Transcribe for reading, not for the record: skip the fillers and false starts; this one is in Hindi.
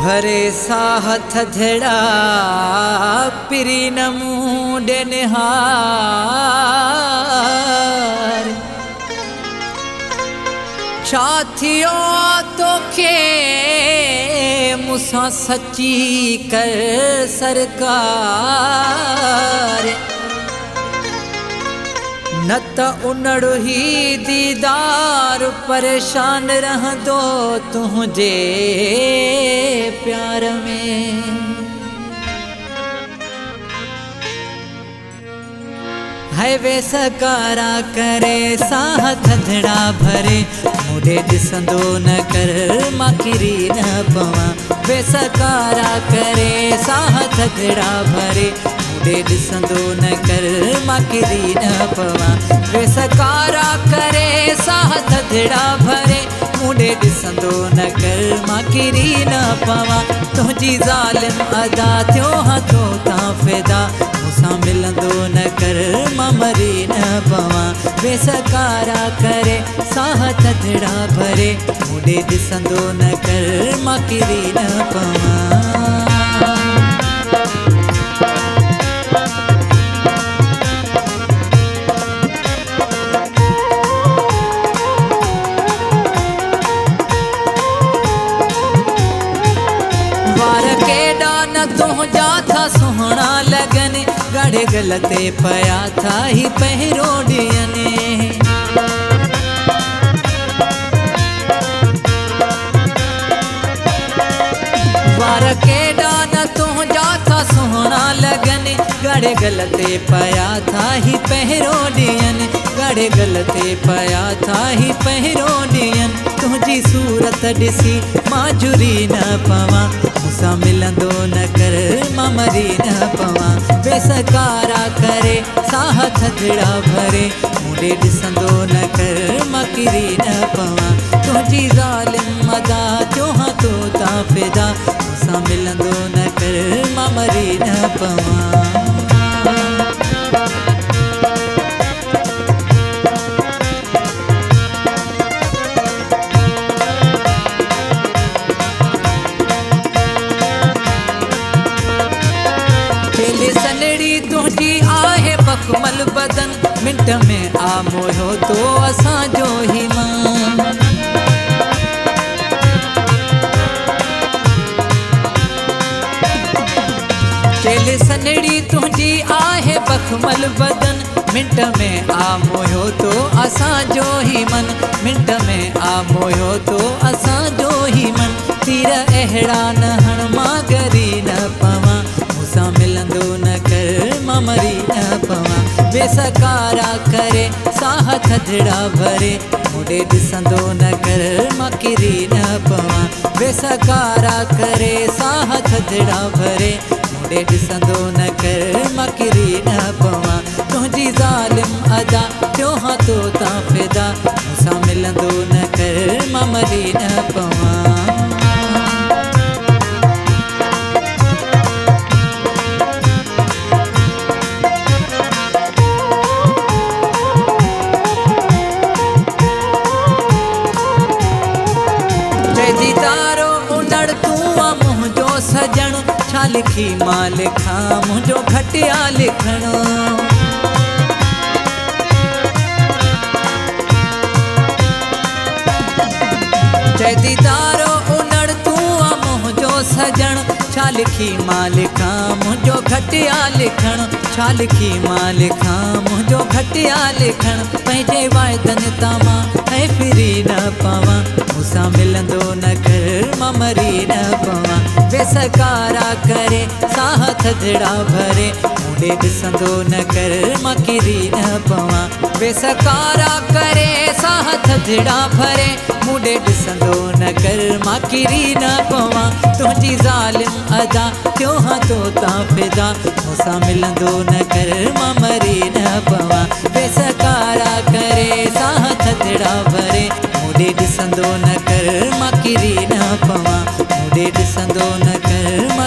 भरे साह थधड़ा पिरी नमूडे निहार छाथियो तोखे मुसा सची कर सरकार न त उनड़ ही दीदार परेशान रहंदो तुझे प्यार में है वे सकारा करे साह थधड़ा भरे मुझे दिसंदो न कर मां किरी न पवा वे सकारा करे साह थधड़ा भरे मुझे दिसंदो न कर मां किरी न पवा वे सकारा करे साह थधड़ा भरे मुझे दिसंदो न कर मां किरी न पवा तुझी ज़ालिम अदा थियो हथो ता फ़िदा मूंसां मिलंदो न कर मां मरी न पवा वे सकारा करे साह थधड़ा भरे मुझे दिसंदो न कर मां किरी न पवा तुझा था सुहना लगन गड़े गलते पया था ही पहिरो डियने वार के डान तुझा था सुहना लगन गड़े गलते पया था ही पहिरो डियन गड़े गलते पया था ही पहिरो डियन तुझी सूरत ॾिसी माजुरी न पवा मूंसां मिलंदो न कर मां मरी न पवा वे सकारा करे साह थधड़ा भरे मुझे ॾिसंदो न कर मां किरी न पवा तुझी ज़ालिम अदा थियो हथो ता फ़िदा मूंसां मिलंदो न कर मां मरी न पवा सनड़ी तुझी आहे बखमल बदन मिंट में आ मोयो तो असां जो ही मान चेले सनड़ी तुझी आहे बखमल बदन मिंट में आ मोयो तो असां जो ही मन मिंट में आ मोयो तो असां जो ही मन तीर अहड़ा न हण मां गरी न पवा मूंसां मिलंदो न कर मां मरी न पवा वे सकारा करे साह थधड़ा भरे मुझे ॾिसंदो न कर मां किरी न पवा वे सकारा करे साह थधड़ा भरे मुझे ॾिसंदो न कर मां किरी न पवा तुझी ज़ालिम अदा थियो हथो ता फ़िदा मूंसां मिलंदो न कर मां मरी न पवा सजण छा लिखी मां लिखा मुझो घटिया लिखण जय दीदारो उनड़ तू मुझो सजण छा लिखी मां लिखा मुझो घटिया लिखण छा लिखी मां लिखा मुझो घटिया लिखण पंहिंजे वाइदनि तां मां ऐं फिरी न पवा मूंसां मिलंदो न कर मां मरी न पवा वे सकारा करे साह थधड़ा भरे मुझे ॾिसंदो न कर मां किरी न पवा वे सकारा करे साह थधड़ा भरे मुझे ॾिसंदो न कर मां किरी न पवा तुझी ज़ालिम अदा थियो हथो ता फ़िदा मूंसां मिलंदो न कर मां मरी न पवा वे सकारा करे साह थधड़ा भरे मुझे ॾिसंदो न कर मां किरी न पवा मुझे ॾिसंदो न कर